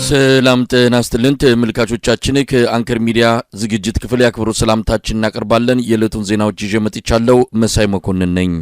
ሰላም ጤና ይስጥልን ተመልካቾቻችን ከአንከር ሚዲያ ዝግጅት ክፍል ያክብሩ ሰላምታችን እናቀርባለን። የዕለቱን ዜናዎች ይዤ መጥቻለሁ። መሳይ መኮንን ነኝ።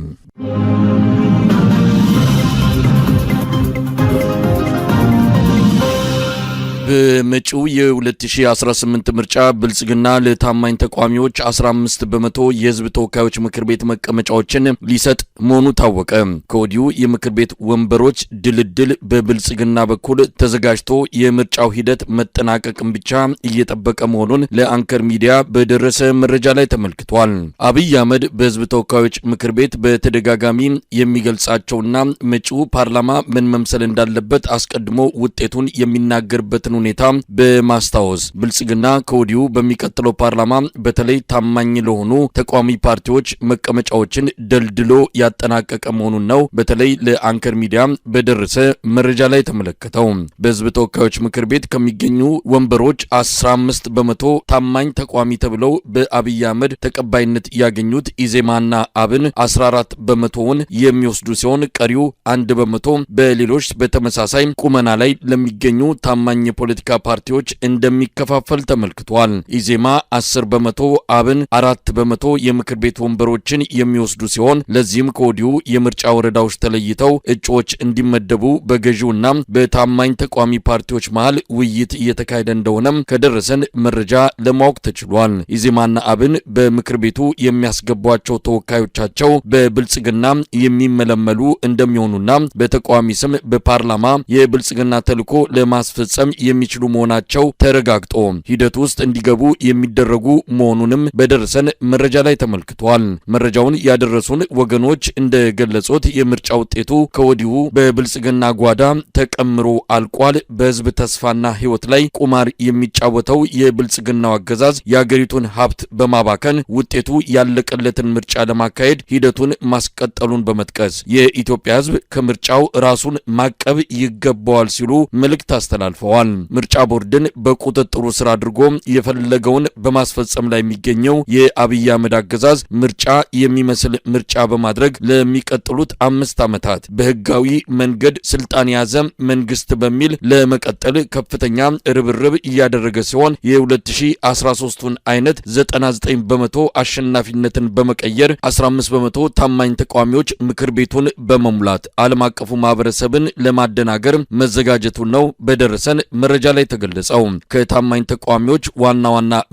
በመጪው የ2018 ምርጫ ብልጽግና ለታማኝ ተቋሚዎች 15 በመቶ የህዝብ ተወካዮች ምክር ቤት መቀመጫዎችን ሊሰጥ መሆኑ ታወቀ። ከወዲሁ የምክር ቤት ወንበሮች ድልድል በብልጽግና በኩል ተዘጋጅቶ የምርጫው ሂደት መጠናቀቅን ብቻ እየጠበቀ መሆኑን ለአንከር ሚዲያ በደረሰ መረጃ ላይ ተመልክቷል። አብይ አህመድ በህዝብ ተወካዮች ምክር ቤት በተደጋጋሚ የሚገልጻቸውና መጪው ፓርላማ ምን መምሰል እንዳለበት አስቀድሞ ውጤቱን የሚናገርበትን ሁኔታ በማስታወስ ብልጽግና ከወዲሁ በሚቀጥለው ፓርላማ በተለይ ታማኝ ለሆኑ ተቋሚ ፓርቲዎች መቀመጫዎችን ደልድሎ ያጠናቀቀ መሆኑን ነው በተለይ ለአንከር ሚዲያ በደረሰ መረጃ ላይ ተመለከተው። በህዝብ ተወካዮች ምክር ቤት ከሚገኙ ወንበሮች 15 በመቶ ታማኝ ተቋሚ ተብለው በአብይ አህመድ ተቀባይነት ያገኙት ኢዜማና አብን 14 በመቶውን የሚወስዱ ሲሆን ቀሪው 1 በመቶ በሌሎች በተመሳሳይ ቁመና ላይ ለሚገኙ ታማኝ ፖለቲካ ፓርቲዎች እንደሚከፋፈል ተመልክቷል። ኢዜማ 10 በመቶ፣ አብን 4 በመቶ የምክር ቤት ወንበሮችን የሚወስዱ ሲሆን ለዚህም ከወዲሁ የምርጫ ወረዳዎች ተለይተው እጩዎች እንዲመደቡ በገዢውና በታማኝ ተቋሚ ፓርቲዎች መሃል ውይይት እየተካሄደ እንደሆነም ከደረሰን መረጃ ለማወቅ ተችሏል። ኢዜማና አብን በምክር ቤቱ የሚያስገቧቸው ተወካዮቻቸው በብልጽግና የሚመለመሉ እንደሚሆኑና በተቃዋሚ ስም በፓርላማ የብልጽግና ተልዕኮ ለማስፈጸም የሚችሉ መሆናቸው ተረጋግጦ ሂደት ውስጥ እንዲገቡ የሚደረጉ መሆኑንም በደረሰን መረጃ ላይ ተመልክቷል። መረጃውን ያደረሱን ወገኖች እንደገለጹት የምርጫ ውጤቱ ከወዲሁ በብልጽግና ጓዳ ተቀምሮ አልቋል። በህዝብ ተስፋና ህይወት ላይ ቁማር የሚጫወተው የብልጽግናው አገዛዝ የአገሪቱን ሀብት በማባከን ውጤቱ ያለቀለትን ምርጫ ለማካሄድ ሂደቱን ማስቀጠሉን በመጥቀስ የኢትዮጵያ ህዝብ ከምርጫው ራሱን ማቀብ ይገባዋል ሲሉ መልእክት አስተላልፈዋል። ምርጫ ቦርድን በቁጥጥሩ ስር አድርጎ የፈለገውን በማስፈጸም ላይ የሚገኘው የአብይ አህመድ አገዛዝ ምርጫ የሚመስል ምርጫ በማድረግ ለሚቀጥሉት 5 ዓመታት በህጋዊ መንገድ ስልጣን ያዘ መንግስት በሚል ለመቀጠል ከፍተኛ ርብርብ እያደረገ ሲሆን የ2013ቱን አይነት 99 በመቶ አሸናፊነትን በመቀየር 15 በመቶ ታማኝ ተቋሚዎች ምክር ቤቱን በመሙላት ዓለም አቀፉ ማህበረሰብን ለማደናገር መዘጋጀቱን ነው በደረሰን መረጃ ላይ ተገለጸው። ከታማኝ ተቋሚዎች ዋና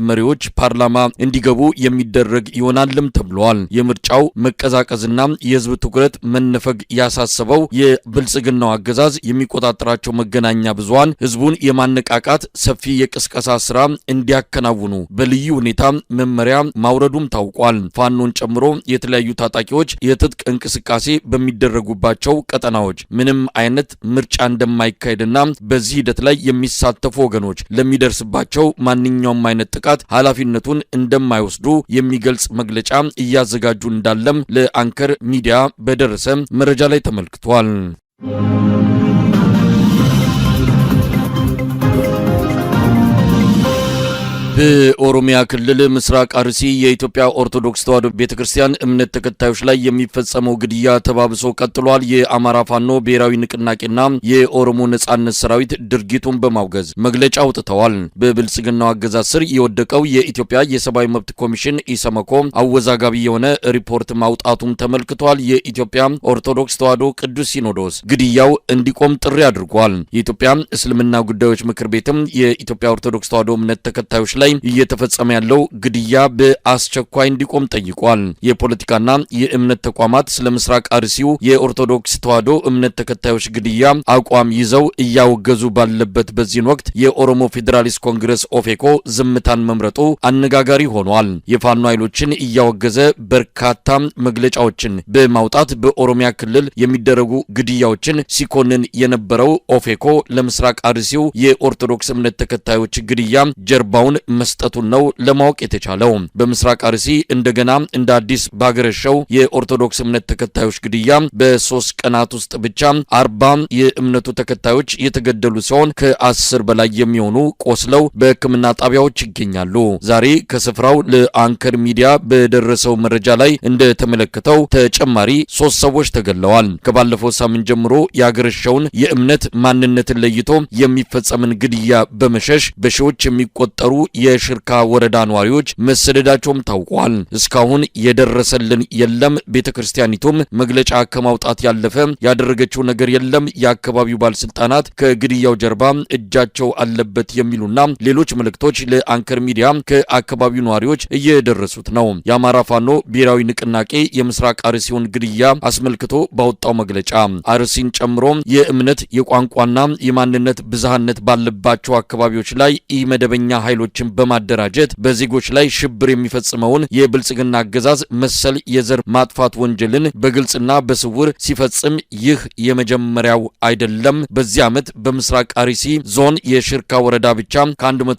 መሪዎች ፓርላማ እንዲገቡ የሚደረግ ይሆናልም ተብሏል። የምርጫው መቀዛቀዝና የህዝብ ትኩረት መነፈግ ያሳሰበው የብልጽግናው አገዛዝ የሚቆጣጠራቸው መገናኛ ብዙሃን ህዝቡን የማነቃቃት ሰፊ የቅስቀሳ ስራ እንዲያከናውኑ በልዩ ሁኔታ መመሪያ ማውረዱም ታውቋል። ፋኖን ጨምሮ የተለያዩ ታጣቂዎች የትጥቅ እንቅስቃሴ በሚደረጉባቸው ቀጠናዎች ምንም አይነት ምርጫ እንደማይካሄድና በዚህ ሂደት ላይ የሚሳተፉ ወገኖች ለሚደርስባቸው ማንኛውም አይነት ጥቃት ኃላፊነቱን እንደማይወስዱ የሚገልጽ መግለጫ እያዘጋጁ እንዳለም ለአንከር ሚዲያ በደረሰ መረጃ ላይ ተመልክቷል። በኦሮሚያ ክልል ምስራቅ አርሲ የኢትዮጵያ ኦርቶዶክስ ተዋሕዶ ቤተክርስቲያን እምነት ተከታዮች ላይ የሚፈጸመው ግድያ ተባብሶ ቀጥሏል። የአማራ ፋኖ ብሔራዊ ንቅናቄና የኦሮሞ ነጻነት ሰራዊት ድርጊቱን በማውገዝ መግለጫ አውጥተዋል። በብልጽግናው አገዛዝ ስር የወደቀው የኢትዮጵያ የሰብአዊ መብት ኮሚሽን ኢሰመኮ አወዛጋቢ የሆነ ሪፖርት ማውጣቱም ተመልክቷል። የኢትዮጵያ ኦርቶዶክስ ተዋሕዶ ቅዱስ ሲኖዶስ ግድያው እንዲቆም ጥሪ አድርጓል። የኢትዮጵያ እስልምና ጉዳዮች ምክር ቤትም የኢትዮጵያ ኦርቶዶክስ ተዋሕዶ እምነት ተከታዮች ላይ እየተፈጸመ ያለው ግድያ በአስቸኳይ እንዲቆም ጠይቋል። የፖለቲካና የእምነት ተቋማት ስለ ምስራቅ አርሲው የኦርቶዶክስ ተዋሕዶ እምነት ተከታዮች ግድያ አቋም ይዘው እያወገዙ ባለበት በዚህ ወቅት የኦሮሞ ፌዴራሊስት ኮንግረስ ኦፌኮ ዝምታን መምረጡ አነጋጋሪ ሆኗል። የፋኖ ኃይሎችን እያወገዘ በርካታ መግለጫዎችን በማውጣት በኦሮሚያ ክልል የሚደረጉ ግድያዎችን ሲኮንን የነበረው ኦፌኮ ለምስራቅ አርሲው የኦርቶዶክስ እምነት ተከታዮች ግድያ ጀርባውን መስጠቱን ነው ለማወቅ የተቻለው። በምስራቅ አርሲ እንደገና እንደ አዲስ ባገረሸው የኦርቶዶክስ እምነት ተከታዮች ግድያ በ3 ቀናት ውስጥ ብቻ 40 የእምነቱ ተከታዮች የተገደሉ ሲሆን ከ10 በላይ የሚሆኑ ቆስለው በሕክምና ጣቢያዎች ይገኛሉ። ዛሬ ከስፍራው ለአንከር ሚዲያ በደረሰው መረጃ ላይ እንደተመለከተው ተጨማሪ 3 ሰዎች ተገድለዋል። ከባለፈው ሳምንት ጀምሮ ያገረሸውን የእምነት ማንነትን ለይቶ የሚፈጸምን ግድያ በመሸሽ በሺዎች የሚቆጠሩ የሽርካ ወረዳ ነዋሪዎች መሰደዳቸውም ታውቋል። እስካሁን የደረሰልን የለም። ቤተክርስቲያኒቱም መግለጫ ከማውጣት ያለፈ ያደረገችው ነገር የለም። የአካባቢው ባለስልጣናት ከግድያው ጀርባ እጃቸው አለበት የሚሉና ሌሎች መልእክቶች ለአንከር ሚዲያ ከአካባቢው ነዋሪዎች እየደረሱት ነው። የአማራ ፋኖ ብሔራዊ ንቅናቄ የምስራቅ አርሲውን ግድያ አስመልክቶ ባወጣው መግለጫ አርሲን ጨምሮ የእምነት የቋንቋና የማንነት ብዝሃነት ባለባቸው አካባቢዎች ላይ ኢመደበኛ ኃይሎችን በማደራጀት በዜጎች ላይ ሽብር የሚፈጽመውን የብልጽግና አገዛዝ መሰል የዘር ማጥፋት ወንጀልን በግልጽና በስውር ሲፈጽም ይህ የመጀመሪያው አይደለም። በዚህ ዓመት በምስራቅ አርሲ ዞን የሽርካ ወረዳ ብቻ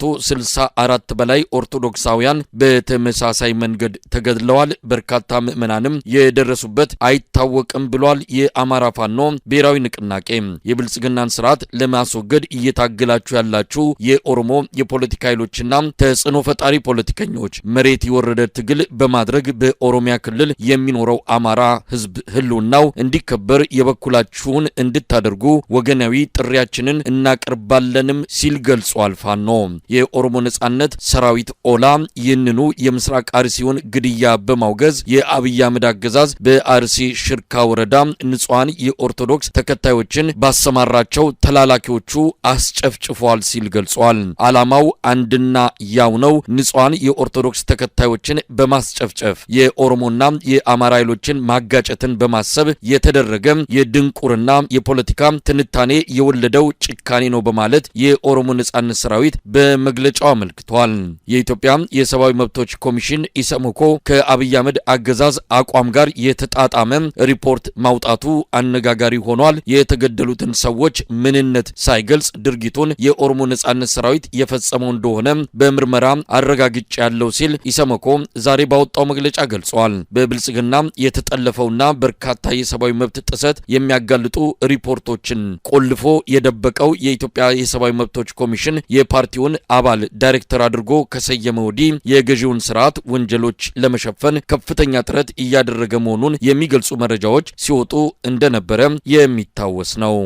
ከ164 በላይ ኦርቶዶክሳውያን በተመሳሳይ መንገድ ተገድለዋል። በርካታ ምዕመናንም የደረሱበት አይታወቅም ብሏል። የአማራ ፋኖ ብሔራዊ ንቅናቄ የብልጽግናን ስርዓት ለማስወገድ እየታገላችሁ ያላችሁ የኦሮሞ የፖለቲካ ኃይሎችና ተጽዕኖ ፈጣሪ ፖለቲከኞች መሬት የወረደ ትግል በማድረግ በኦሮሚያ ክልል የሚኖረው አማራ ህዝብ ህልውናው እንዲከበር የበኩላችሁን እንድታደርጉ ወገናዊ ጥሪያችንን እናቀርባለንም ሲል ገልጿል። ፋኖ የኦሮሞ ነጻነት ሰራዊት ኦላ ይህንኑ የምስራቅ አርሲውን ግድያ በማውገዝ የአብይ አህመድ አገዛዝ በአርሲ ሽርካ ወረዳ ንጹሃን የኦርቶዶክስ ተከታዮችን ባሰማራቸው ተላላኪዎቹ አስጨፍጭፏል ሲል ገልጿል። ዓላማው አንድና ያው ነው። ንጹሃን የኦርቶዶክስ ተከታዮችን በማስጨፍጨፍ የኦሮሞና የአማራ ኃይሎችን ማጋጨትን በማሰብ የተደረገ የድንቁርና የፖለቲካ ትንታኔ የወለደው ጭካኔ ነው በማለት የኦሮሞ ነጻነት ሰራዊት በመግለጫው አመልክቷል። የኢትዮጵያ የሰብአዊ መብቶች ኮሚሽን ኢሰመኮ ከአብይ አህመድ አገዛዝ አቋም ጋር የተጣጣመ ሪፖርት ማውጣቱ አነጋጋሪ ሆኗል። የተገደሉትን ሰዎች ምንነት ሳይገልጽ ድርጊቱን የኦሮሞ ነጻነት ሰራዊት የፈጸመው እንደሆነ በምርመራ አረጋግጫ ያለው ሲል ኢሰመኮ ዛሬ ባወጣው መግለጫ ገልጿል። በብልጽግና የተጠለፈውና በርካታ የሰብአዊ መብት ጥሰት የሚያጋልጡ ሪፖርቶችን ቆልፎ የደበቀው የኢትዮጵያ የሰብአዊ መብቶች ኮሚሽን የፓርቲውን አባል ዳይሬክተር አድርጎ ከሰየመ ወዲህ የገዢውን ስርዓት ወንጀሎች ለመሸፈን ከፍተኛ ጥረት እያደረገ መሆኑን የሚገልጹ መረጃዎች ሲወጡ እንደነበረ የሚታወስ ነው።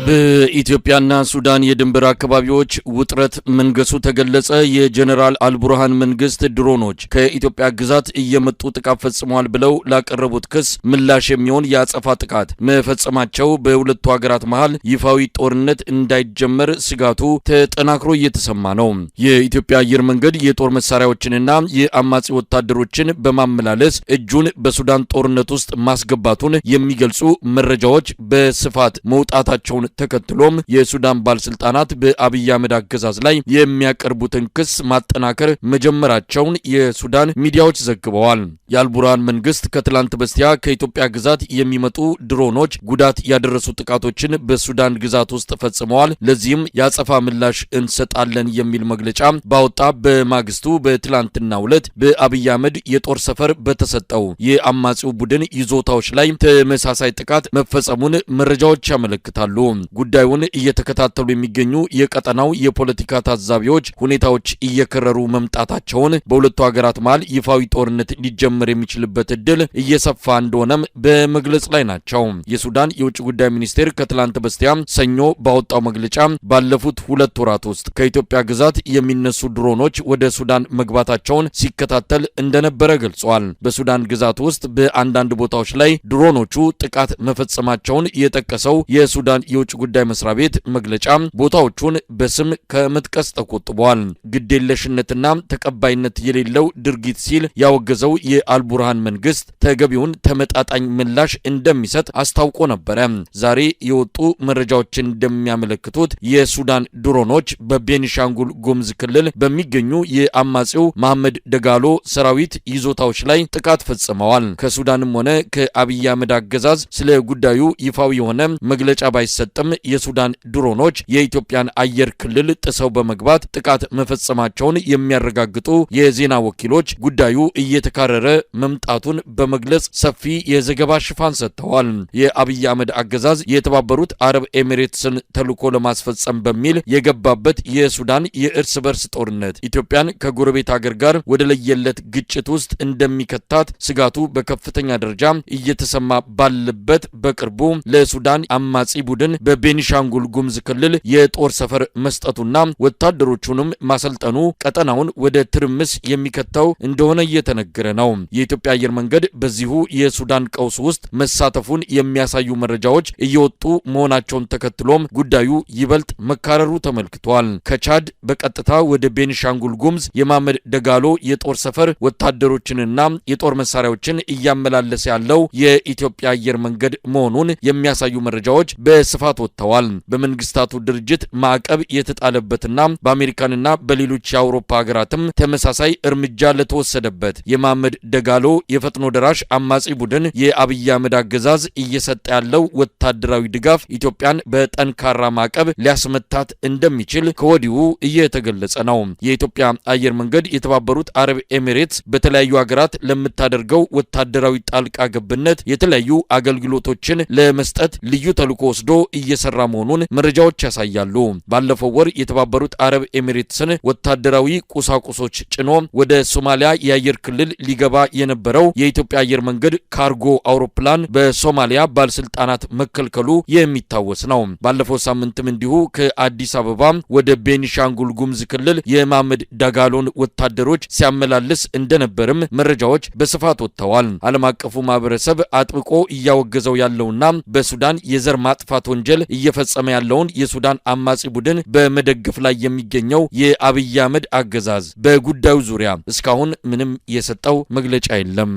በኢትዮጵያና ሱዳን የድንበር አካባቢዎች ውጥረት መንገሱ ተገለጸ። የጀነራል አልቡርሃን መንግስት ድሮኖች ከኢትዮጵያ ግዛት እየመጡ ጥቃት ፈጽመዋል ብለው ላቀረቡት ክስ ምላሽ የሚሆን የአጸፋ ጥቃት መፈጸማቸው በሁለቱ ሀገራት መሃል ይፋዊ ጦርነት እንዳይጀመር ስጋቱ ተጠናክሮ እየተሰማ ነው። የኢትዮጵያ አየር መንገድ የጦር መሳሪያዎችንና የአማጺ ወታደሮችን በማመላለስ እጁን በሱዳን ጦርነት ውስጥ ማስገባቱን የሚገልጹ መረጃዎች በስፋት መውጣታቸውን ተከትሎም የሱዳን ባለስልጣናት በአብይ አህመድ አገዛዝ ላይ የሚያቀርቡትን ክስ ማጠናከር መጀመራቸውን የሱዳን ሚዲያዎች ዘግበዋል። የአልቡርሃን መንግስት ከትላንት በስቲያ ከኢትዮጵያ ግዛት የሚመጡ ድሮኖች ጉዳት ያደረሱ ጥቃቶችን በሱዳን ግዛት ውስጥ ፈጽመዋል፣ ለዚህም ያጸፋ ምላሽ እንሰጣለን የሚል መግለጫ ባወጣ በማግስቱ በትላንትናው ዕለት በአብይ አህመድ የጦር ሰፈር በተሰጠው የአማጺው ቡድን ይዞታዎች ላይ ተመሳሳይ ጥቃት መፈጸሙን መረጃዎች ያመለክታሉ። ጉዳዩን እየተከታተሉ የሚገኙ የቀጠናው የፖለቲካ ታዛቢዎች ሁኔታዎች እየከረሩ መምጣታቸውን በሁለቱ ሀገራት መሃል ይፋዊ ጦርነት ሊጀመር የሚችልበት እድል እየሰፋ እንደሆነም በመግለጽ ላይ ናቸው። የሱዳን የውጭ ጉዳይ ሚኒስቴር ከትላንት በስቲያ ሰኞ ባወጣው መግለጫ ባለፉት 2 ወራት ውስጥ ከኢትዮጵያ ግዛት የሚነሱ ድሮኖች ወደ ሱዳን መግባታቸውን ሲከታተል እንደነበረ ገልጿል። በሱዳን ግዛት ውስጥ በአንዳንድ ቦታዎች ላይ ድሮኖቹ ጥቃት መፈጸማቸውን የጠቀሰው የሱዳን የውጭ ጉዳይ መስሪያ ቤት መግለጫ ቦታዎቹን በስም ከመጥቀስ ተቆጥቧል። ግዴለሽነትና ተቀባይነት የሌለው ድርጊት ሲል ያወገዘው የአልቡርሃን መንግስት ተገቢውን ተመጣጣኝ ምላሽ እንደሚሰጥ አስታውቆ ነበረ። ዛሬ የወጡ መረጃዎችን እንደሚያመለክቱት የሱዳን ድሮኖች በቤኒሻንጉል ጉሙዝ ክልል በሚገኙ የአማጺው መሐመድ ደጋሎ ሰራዊት ይዞታዎች ላይ ጥቃት ፈጽመዋል። ከሱዳንም ሆነ ከአብይ አህመድ አገዛዝ ስለ ጉዳዩ ይፋዊ የሆነ መግለጫ ባይሰጥም የሱዳን ድሮኖች የኢትዮጵያን አየር ክልል ጥሰው በመግባት ጥቃት መፈጸማቸውን የሚያረጋግጡ የዜና ወኪሎች ጉዳዩ እየተካረረ መምጣቱን በመግለጽ ሰፊ የዘገባ ሽፋን ሰጥተዋል። የአብይ አህመድ አገዛዝ የተባበሩት አረብ ኤሚሬትስን ተልዕኮ ለማስፈጸም በሚል የገባበት የሱዳን የእርስ በርስ ጦርነት ኢትዮጵያን ከጎረቤት ሀገር ጋር ወደ ለየለት ግጭት ውስጥ እንደሚከታት ስጋቱ በከፍተኛ ደረጃ እየተሰማ ባለበት በቅርቡ ለሱዳን አማጺ ቡድን በቤኒሻንጉል ጉሙዝ ክልል የጦር ሰፈር መስጠቱና ወታደሮቹንም ማሰልጠኑ ቀጠናውን ወደ ትርምስ የሚከተው እንደሆነ እየተነገረ ነው። የኢትዮጵያ አየር መንገድ በዚሁ የሱዳን ቀውስ ውስጥ መሳተፉን የሚያሳዩ መረጃዎች እየወጡ መሆናቸውን ተከትሎም ጉዳዩ ይበልጥ መካረሩ ተመልክቷል። ከቻድ በቀጥታ ወደ ቤኒሻንጉል ጉሙዝ የመሐመድ ደጋሎ የጦር ሰፈር ወታደሮችንና የጦር መሳሪያዎችን እያመላለሰ ያለው የኢትዮጵያ አየር መንገድ መሆኑን የሚያሳዩ መረጃዎች በስፋት ወጥተዋል። በመንግስታቱ ድርጅት ማዕቀብ የተጣለበትና በአሜሪካንና በሌሎች የአውሮፓ ሀገራትም ተመሳሳይ እርምጃ ለተወሰደበት የመሐመድ ደጋሎ የፈጥኖ ደራሽ አማጺ ቡድን የአብይ አህመድ አገዛዝ እየሰጠ ያለው ወታደራዊ ድጋፍ ኢትዮጵያን በጠንካራ ማዕቀብ ሊያስመታት እንደሚችል ከወዲሁ እየተገለጸ ነው። የኢትዮጵያ አየር መንገድ የተባበሩት አረብ ኤሚሬትስ በተለያዩ ሀገራት ለምታደርገው ወታደራዊ ጣልቃ ገብነት የተለያዩ አገልግሎቶችን ለመስጠት ልዩ ተልዕኮ ወስዶ እየሰራ መሆኑን መረጃዎች ያሳያሉ። ባለፈው ወር የተባበሩት አረብ ኤሚሬትስን ወታደራዊ ቁሳቁሶች ጭኖ ወደ ሶማሊያ የአየር ክልል ሊገባ የነበረው የኢትዮጵያ አየር መንገድ ካርጎ አውሮፕላን በሶማሊያ ባለስልጣናት መከልከሉ የሚታወስ ነው። ባለፈው ሳምንትም እንዲሁ ከአዲስ አበባ ወደ ቤኒሻንጉል ጉሙዝ ክልል የመሐመድ ደጋሎን ወታደሮች ሲያመላልስ እንደነበርም መረጃዎች በስፋት ወጥተዋል። ዓለም አቀፉ ማህበረሰብ አጥብቆ እያወገዘው ያለውና በሱዳን የዘር ማጥፋት ወንጀል እየፈጸመ ያለውን የሱዳን አማጺ ቡድን በመደገፍ ላይ የሚገኘው የአብይ አህመድ አገዛዝ በጉዳዩ ዙሪያ እስካሁን ምንም የሰጠው መግለጫ የለም።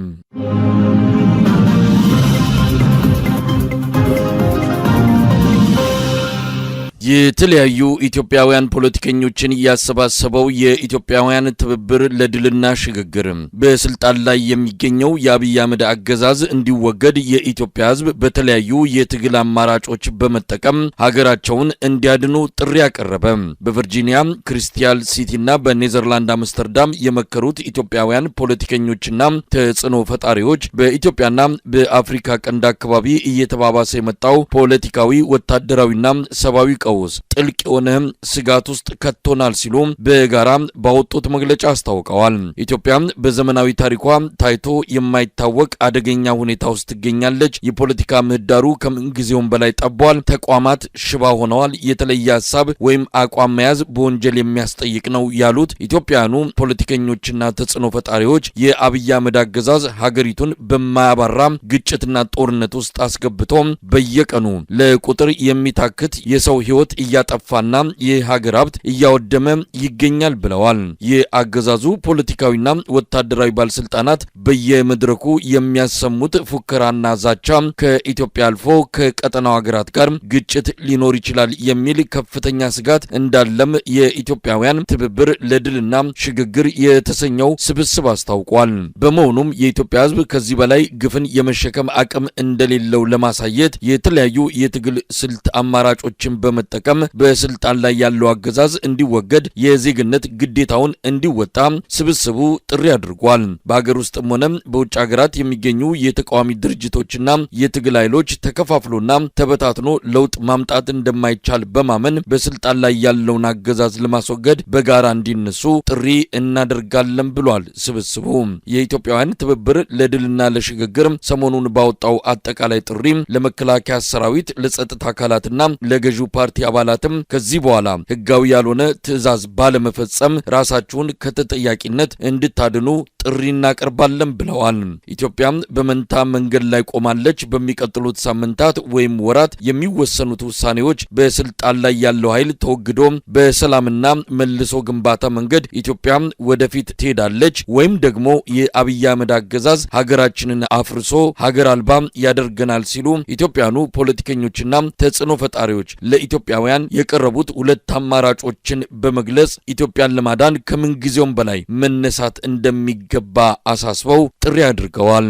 የተለያዩ ኢትዮጵያውያን ፖለቲከኞችን ያሰባሰበው የኢትዮጵያውያን ትብብር ለድልና ሽግግር በስልጣን ላይ የሚገኘው የአብይ አህመድ አገዛዝ እንዲወገድ የኢትዮጵያ ሕዝብ በተለያዩ የትግል አማራጮች በመጠቀም ሀገራቸውን እንዲያድኑ ጥሪ ያቀረበ። በቨርጂኒያ ክሪስታል ሲቲና በኔዘርላንድ አምስተርዳም የመከሩት ኢትዮጵያውያን ፖለቲከኞችና ተጽዕኖ ፈጣሪዎች በኢትዮጵያና በአፍሪካ ቀንድ አካባቢ እየተባባሰ የመጣው ፖለቲካዊ፣ ወታደራዊና ሰብአዊ ቀውስ ጥልቅ የሆነ ስጋት ውስጥ ከቶናል ሲሉ በጋራ ባወጡት መግለጫ አስታውቀዋል። ኢትዮጵያ በዘመናዊ ታሪኳ ታይቶ የማይታወቅ አደገኛ ሁኔታ ውስጥ ትገኛለች። የፖለቲካ ምህዳሩ ከምንጊዜውም በላይ ጠቧል። ተቋማት ሽባ ሆነዋል። የተለየ ሀሳብ ወይም አቋም መያዝ በወንጀል የሚያስጠይቅ ነው ያሉት ኢትዮጵያውያኑ ፖለቲከኞችና ተጽዕኖ ፈጣሪዎች የአብይ አህመድ አገዛዝ ሀገሪቱን በማያባራ ግጭትና ጦርነት ውስጥ አስገብቶ በየቀኑ ለቁጥር የሚታክት የሰው ህይወት እያጠፋና የሀገር ሀብት እያወደመ ይገኛል ብለዋል። የአገዛዙ ፖለቲካዊና ወታደራዊ ባለስልጣናት በየመድረኩ የሚያሰሙት ፉከራና ዛቻ ከኢትዮጵያ አልፎ ከቀጠናው ሀገራት ጋር ግጭት ሊኖር ይችላል የሚል ከፍተኛ ስጋት እንዳለም የኢትዮጵያውያን ትብብር ለድልና ሽግግር የተሰኘው ስብስብ አስታውቋል። በመሆኑም የኢትዮጵያ ሕዝብ ከዚህ በላይ ግፍን የመሸከም አቅም እንደሌለው ለማሳየት የተለያዩ የትግል ስልት አማራጮችን በመጠቀም በስልጣን ላይ ያለው አገዛዝ እንዲወገድ የዜግነት ግዴታውን እንዲወጣ ስብስቡ ጥሪ አድርጓል። በሀገር ውስጥም ሆነ በውጭ ሀገራት የሚገኙ የተቃዋሚ ድርጅቶችና የትግል ኃይሎች ተከፋፍሎና ተበታትኖ ለውጥ ማምጣት እንደማይቻል በማመን በስልጣን ላይ ያለውን አገዛዝ ለማስወገድ በጋራ እንዲነሱ ጥሪ እናደርጋለን ብሏል። ስብስቡ የኢትዮጵያውያን ትብብር ለድልና ለሽግግር ሰሞኑን ባወጣው አጠቃላይ ጥሪ ለመከላከያ ሰራዊት፣ ለጸጥታ አካላትና ለገዢው ፓርቲ አባላትም ከዚህ በኋላ ህጋዊ ያልሆነ ትዕዛዝ ባለመፈጸም ራሳችሁን ከተጠያቂነት እንድታድኑ ጥሪ እናቀርባለን ብለዋል። ኢትዮጵያ በመንታ መንገድ ላይ ቆማለች። በሚቀጥሉት ሳምንታት ወይም ወራት የሚወሰኑት ውሳኔዎች በስልጣን ላይ ያለው ኃይል ተወግዶ በሰላምና መልሶ ግንባታ መንገድ ኢትዮጵያ ወደፊት ትሄዳለች ወይም ደግሞ የአብይ አህመድ አገዛዝ ሀገራችንን አፍርሶ ሀገር አልባ ያደርገናል ሲሉ ኢትዮጵያኑ ፖለቲከኞችና ተጽዕኖ ፈጣሪዎች ለኢትዮጵያውያን የቀረቡት ሁለት አማራጮችን በመግለጽ ኢትዮጵያን ለማዳን ከምንጊዜውም በላይ መነሳት እንደሚገባ አሳስበው ጥሪ አድርገዋል።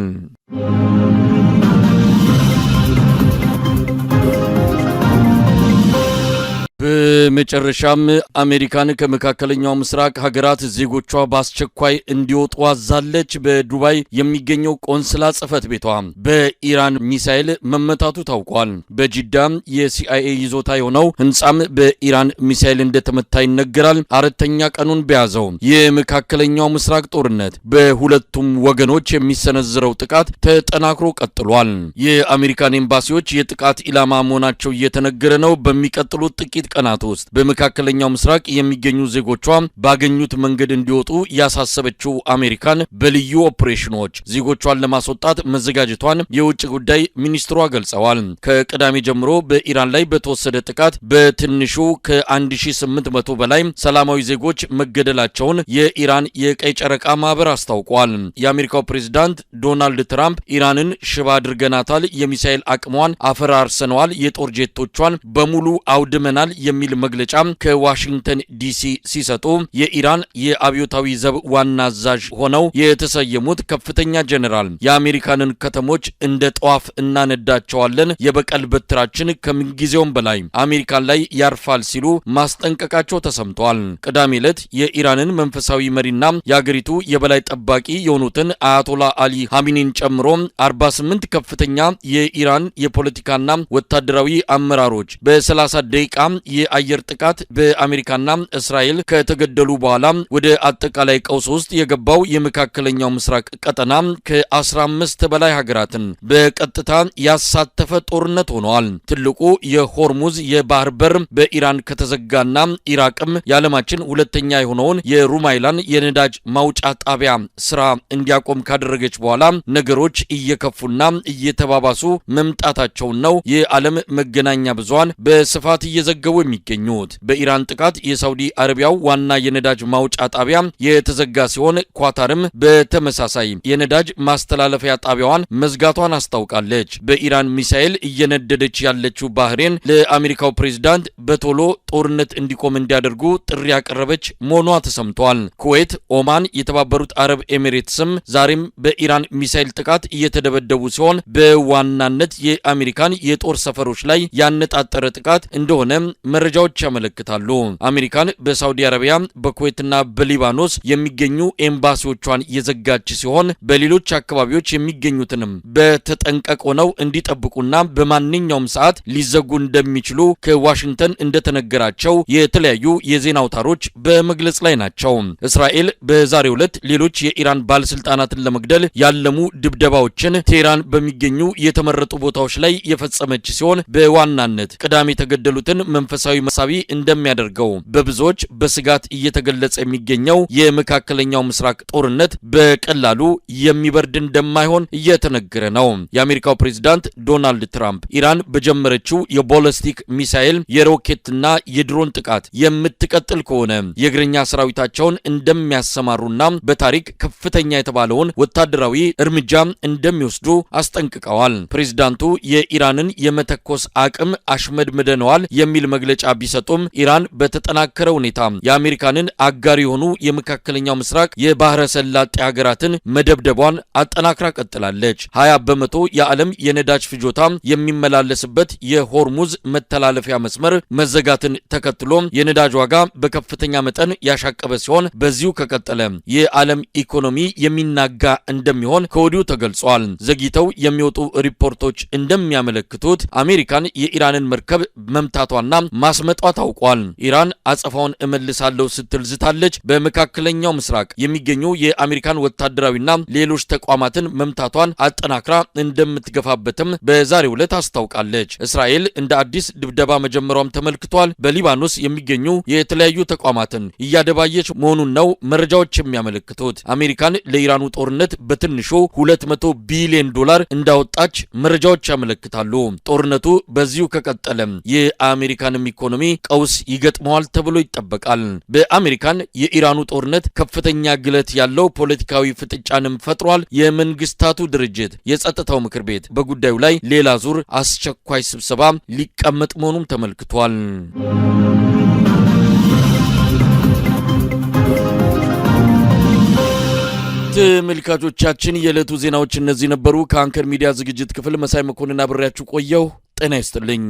በመጨረሻም አሜሪካን ከመካከለኛው ምስራቅ ሀገራት ዜጎቿ በአስቸኳይ እንዲወጡ አዛለች። በዱባይ የሚገኘው ቆንስላ ጽሕፈት ቤቷ በኢራን ሚሳኤል መመታቱ ታውቋል። በጂዳ የሲአይኤ ይዞታ የሆነው ህንጻም በኢራን ሚሳኤል እንደተመታ ይነገራል። አራተኛ ቀኑን በያዘው የመካከለኛው ምስራቅ ጦርነት በሁለቱም ወገኖች የሚሰነዝረው ጥቃት ተጠናክሮ ቀጥሏል። የአሜሪካን ኤምባሲዎች የጥቃት ኢላማ መሆናቸው እየተነገረ ነው። በሚቀጥሉት ጥቂት ቀናት ውስጥ በመካከለኛው ምስራቅ የሚገኙ ዜጎቿ ባገኙት መንገድ እንዲወጡ ያሳሰበችው አሜሪካን በልዩ ኦፕሬሽኖች ዜጎቿን ለማስወጣት መዘጋጀቷን የውጭ ጉዳይ ሚኒስትሯ ገልጸዋል። ከቅዳሜ ጀምሮ በኢራን ላይ በተወሰደ ጥቃት በትንሹ ከ1800 በላይ ሰላማዊ ዜጎች መገደላቸውን የኢራን የቀይ ጨረቃ ማህበር አስታውቋል። የአሜሪካው ፕሬዝዳንት ዶናልድ ትራምፕ ኢራንን ሽባ አድርገናታል፣ የሚሳኤል አቅሟን አፈራርሰነዋል፣ የጦር ጄቶቿን በሙሉ አውድመናል የሚል መግለጫ ከዋሽንግተን ዲሲ ሲሰጡ የኢራን የአብዮታዊ ዘብ ዋና አዛዥ ሆነው የተሰየሙት ከፍተኛ ጀነራል የአሜሪካንን ከተሞች እንደ ጧፍ እናነዳቸዋለን፣ የበቀል በትራችን ከምንጊዜውም በላይ አሜሪካን ላይ ያርፋል ሲሉ ማስጠንቀቃቸው ተሰምቷል። ቅዳሜ ዕለት የኢራንን መንፈሳዊ መሪና የአገሪቱ የበላይ ጠባቂ የሆኑትን አያቶላ አሊ ሀሚኒን ጨምሮ 48 ከፍተኛ የኢራን የፖለቲካና ወታደራዊ አመራሮች በ30 ደቂቃ የአየር ጥቃት በአሜሪካና እስራኤል ከተገደሉ በኋላ ወደ አጠቃላይ ቀውስ ውስጥ የገባው የመካከለኛው ምስራቅ ቀጠና ከ15 በላይ ሀገራትን በቀጥታ ያሳተፈ ጦርነት ሆኗል። ትልቁ የሆርሙዝ የባህር በር በኢራን ከተዘጋና ኢራቅም የዓለማችን ሁለተኛ የሆነውን የሩማይላን የነዳጅ ማውጫ ጣቢያ ስራ እንዲያቆም ካደረገች በኋላ ነገሮች እየከፉና እየተባባሱ መምጣታቸውን ነው የዓለም መገናኛ ብዙሃን በስፋት እየዘገቡ የሚገኙት። በኢራን ጥቃት የሳውዲ አረቢያው ዋና የነዳጅ ማውጫ ጣቢያ የተዘጋ ሲሆን ኳታርም በተመሳሳይ የነዳጅ ማስተላለፊያ ጣቢያዋን መዝጋቷን አስታውቃለች። በኢራን ሚሳኤል እየነደደች ያለችው ባህሬን ለአሜሪካው ፕሬዝዳንት በቶሎ ጦርነት እንዲቆም እንዲያደርጉ ጥሪ ያቀረበች መሆኗ ተሰምቷል። ኩዌት፣ ኦማን፣ የተባበሩት አረብ ኤሚሬትስም ዛሬም በኢራን ሚሳኤል ጥቃት እየተደበደቡ ሲሆን በዋናነት የአሜሪካን የጦር ሰፈሮች ላይ ያነጣጠረ ጥቃት እንደሆነ መረጃዎች ያመለክታሉ። አሜሪካን በሳውዲ አረቢያ በኩዌትና በሊባኖስ የሚገኙ ኤምባሲዎቿን የዘጋች ሲሆን በሌሎች አካባቢዎች የሚገኙትንም በተጠንቀቅ ሆነው እንዲጠብቁና በማንኛውም ሰዓት ሊዘጉ እንደሚችሉ ከዋሽንግተን እንደተነገራቸው የተለያዩ የዜና አውታሮች በመግለጽ ላይ ናቸው። እስራኤል በዛሬው ዕለት ሌሎች የኢራን ባለስልጣናትን ለመግደል ያለሙ ድብደባዎችን ቴህራን በሚገኙ የተመረጡ ቦታዎች ላይ የፈጸመች ሲሆን በዋናነት ቅዳሜ የተገደሉትን መንፈሳዊ መሳቢ እንደሚያደርገው በብዙዎች በስጋት እየተገለጸ የሚገኘው የመካከለኛው ምስራቅ ጦርነት በቀላሉ የሚበርድ እንደማይሆን እየተነገረ ነው። የአሜሪካው ፕሬዝዳንት ዶናልድ ትራምፕ ኢራን በጀመረችው የቦለስቲክ ሚሳኤል የሮኬትና የድሮን ጥቃት የምትቀጥል ከሆነ የእግረኛ ሰራዊታቸውን እንደሚያሰማሩና በታሪክ ከፍተኛ የተባለውን ወታደራዊ እርምጃ እንደሚወስዱ አስጠንቅቀዋል። ፕሬዝዳንቱ የኢራንን የመተኮስ አቅም አሽመድምደነዋል የሚል መግለጫ ቢሰጡም ኢራን በተጠናከረ ሁኔታ የአሜሪካንን አጋር የሆኑ የመካከለኛው ምስራቅ የባህረ ሰላጤ ሀገራትን መደብደቧን አጠናክራ ቀጥላለች። 20 በመቶ የዓለም የነዳጅ ፍጆታ የሚመላለስበት የሆርሙዝ መተላለፊያ መስመር መዘጋትን ተከትሎ የነዳጅ ዋጋ በከፍተኛ መጠን ያሻቀበ ሲሆን በዚሁ ከቀጠለ የዓለም ኢኮኖሚ የሚናጋ እንደሚሆን ከወዲሁ ተገልጿል። ዘግይተው የሚወጡ ሪፖርቶች እንደሚያመለክቱት አሜሪካን የኢራንን መርከብ መምታቷና ማስመጧ ታውቋል። ኢራን አጸፋውን እመልሳለሁ ስትል ዝታለች። በመካከለኛው ምስራቅ የሚገኙ የአሜሪካን ወታደራዊና ሌሎች ተቋማትን መምታቷን አጠናክራ እንደምትገፋበትም በዛሬው ዕለት አስታውቃለች። እስራኤል እንደ አዲስ ድብደባ መጀመሯም ተመልክቷል። በሊባኖስ የሚገኙ የተለያዩ ተቋማትን እያደባየች መሆኑን ነው መረጃዎች የሚያመለክቱት። አሜሪካን ለኢራኑ ጦርነት በትንሹ $200 ቢሊዮን እንዳወጣች መረጃዎች ያመለክታሉ። ጦርነቱ በዚሁ ከቀጠለ የአሜሪካንም ኢኮኖሚ ቀውስ ይገጥመዋል ተብሎ ይጠበቃል። በአሜሪካን የኢራኑ ጦርነት ከፍተኛ ግለት ያለው ፖለቲካዊ ፍጥጫንም ፈጥሯል። የመንግስታቱ ድርጅት የጸጥታው ምክር ቤት በጉዳዩ ላይ ሌላ ዙር አስቸኳይ ስብሰባ ሊቀመጥ መሆኑም ተመልክቷል። ተመልካቾቻችን የዕለቱ ዜናዎች እነዚህ ነበሩ። ከአንከር ሚዲያ ዝግጅት ክፍል መሳይ መኮንን አብሬያችሁ ቆየው። ጤና ይስጥልኝ።